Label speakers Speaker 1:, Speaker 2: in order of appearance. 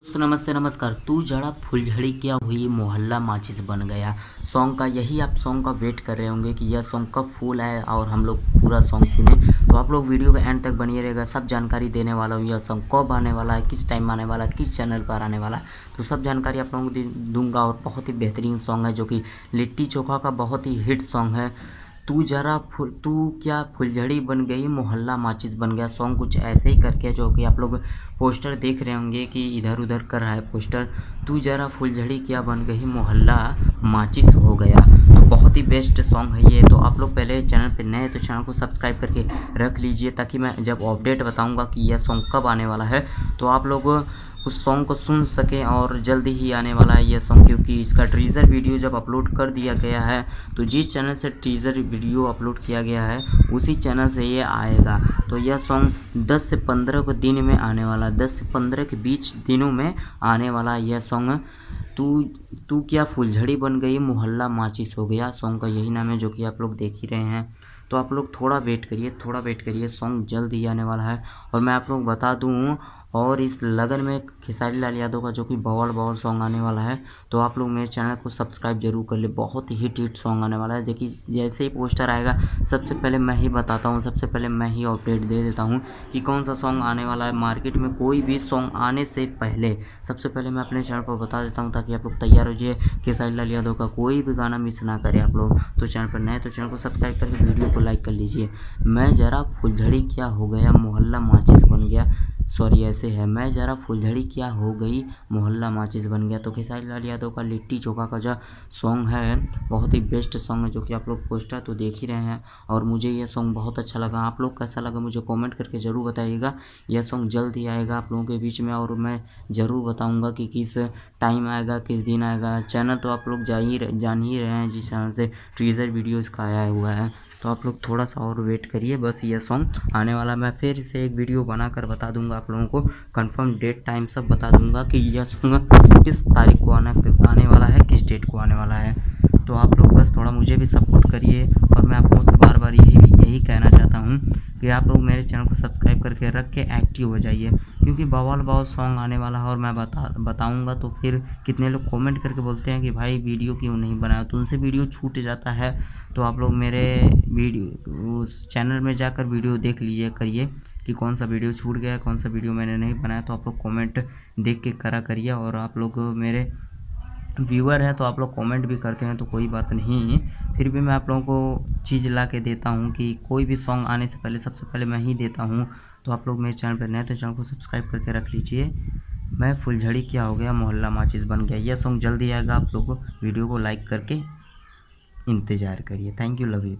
Speaker 1: दोस्तों नमस्ते नमस्कार। तू जड़ा फुलझड़ी क्या हुई मोहल्ला माचिस बन गया सॉन्ग का यही आप सॉन्ग का वेट कर रहे होंगे कि यह सॉन्ग कब फुल आए और हम लोग पूरा सॉन्ग सुने। तो आप लोग वीडियो के एंड तक बनिए रहेगा, सब जानकारी देने वाला हूँ। यह सॉन्ग कब आने वाला है, किस टाइम आने वाला है, किस चैनल पर आने वाला है, तो सब जानकारी आप लोगों को दूंगा। और बहुत ही बेहतरीन सॉन्ग है जो कि लिट्टी चोखा का बहुत ही हिट सॉन्ग है। तू क्या फुलझड़ी बन गई मोहल्ला माचिस बन गया। सॉन्ग कुछ ऐसे ही करके जो कि आप लोग पोस्टर देख रहे होंगे कि इधर उधर कर रहा है पोस्टर। तू जरा फुलझड़ी क्या बन गई मोहल्ला माचिस हो गया। तो बहुत ही बेस्ट सॉन्ग है ये। तो आप लोग पहले चैनल पे नए तो चैनल को सब्सक्राइब करके रख लीजिए, ताकि मैं जब अपडेट बताऊंगा कि यह सॉन्ग कब आने वाला है तो आप लोग उस सॉन्ग को सुन सकें। और जल्दी ही आने वाला है यह सॉन्ग, क्योंकि इसका टीज़र वीडियो जब अपलोड कर दिया गया है तो जिस चैनल से टीज़र वीडियो अपलोड किया गया है उसी चैनल से ये आएगा। तो यह सॉन्ग 10 से 15 को दिन में आने वाला, 10 से 15 के बीच दिनों में आने वाला यह सॉन्ग। तू तू क्या फुलझड़ी बन गई मोहल्ला माचिस हो गया, सॉन्ग का यही नाम है जो कि आप लोग देख ही रहे हैं। तो आप लोग थोड़ा वेट करिए, सॉन्ग जल्द ही आने वाला है। और मैं आप लोग बता दूँ, और इस लगन में खेसारी लाल यादव का जो कि बवाल बवाल सॉन्ग आने वाला है, तो आप लोग मेरे चैनल को सब्सक्राइब जरूर कर ले। बहुत ही हिट सॉन्ग आने वाला है। देखिए जैसे ही पोस्टर आएगा सबसे पहले मैं ही बताता हूँ, सबसे पहले मैं ही अपडेट दे देता हूँ कि कौन सा सॉन्ग आने वाला है। मार्केट में कोई भी सॉन्ग आने से पहले सबसे पहले मैं अपने चैनल पर बता देता हूँ, ताकि आप लोग तैयार हो जाइए। खेसारी लाल यादव का कोई भी गाना मिस ना करें आप लोग। तो चैनल पर नए तो चैनल को सब्सक्राइब करके वीडियो को लाइक कर लीजिए। मैं जरा फुलझड़ी क्या हो गया मोहल्ला माचिस बन गया, सॉरी ऐसे है, मैं जरा फुलझड़ी क्या हो गई मोहल्ला माचिस बन गया। तो खेसारी लाल यादव का लिट्टी चोखा का जो सॉन्ग है बहुत ही बेस्ट सॉन्ग है, जो कि आप लोग पोस्टर तो देख ही रहे हैं। और मुझे यह सॉन्ग बहुत अच्छा लगा। आप लोग कैसा लगा मुझे कमेंट करके ज़रूर बताइएगा। यह सॉन्ग जल्द ही आएगा आप लोगों के बीच में, और मैं ज़रूर बताऊँगा कि किस टाइम आएगा, किस दिन आएगा। चैनल तो आप लोग जान ही रहे हैं जिस चैनल से टीज़र वीडियो इसका आया हुआ है। तो आप लोग थोड़ा सा और वेट करिए, बस ये सॉन्ग आने वाला। मैं फिर से एक वीडियो बनाकर बता दूंगा आप लोगों को, कंफर्म डेट टाइम सब बता दूंगा कि यह सॉन्ग किस तारीख को आने वाला है, किस डेट को आने वाला है। तो आप लोग बस थोड़ा मुझे भी सपोर्ट करिए। और मैं आप लोगों से बार बार यही कहना चाहता हूँ कि आप लोग मेरे चैनल को सब्सक्राइब करके रख के एक्टिव हो जाइए, क्योंकि बवाल बवाल सॉन्ग आने वाला है। और मैं बताऊँगा तो फिर कितने लोग कमेंट करके बोलते हैं कि भाई वीडियो क्यों नहीं बनाया, तो उनसे वीडियो छूट जाता है। तो आप लोग मेरे वीडियो उस चैनल में जाकर वीडियो देख लीजिए करिए कि कौन सा वीडियो छूट गया, कौन सा वीडियो मैंने नहीं बनाया। तो आप लोग कमेंट देख के करिए। और आप लोग मेरे व्यूअर हैं तो आप लोग कमेंट भी करते हैं तो कोई बात नहीं, फिर भी मैं आप लोगों को चीज़ ला के देता हूँ कि कोई भी सॉन्ग आने से पहले सबसे पहले मैं ही देता हूँ। तो आप लोग मेरे चैनल पर नए तो चैनल को सब्सक्राइब करके रख लीजिए। मैं फुलझड़ी क्या हो गया मोहल्ला माचिस बन गया, यह सॉन्ग जल्दी आएगा। आप लोग वीडियो को लाइक करके इंतज़ार करिए। Thank you, love you.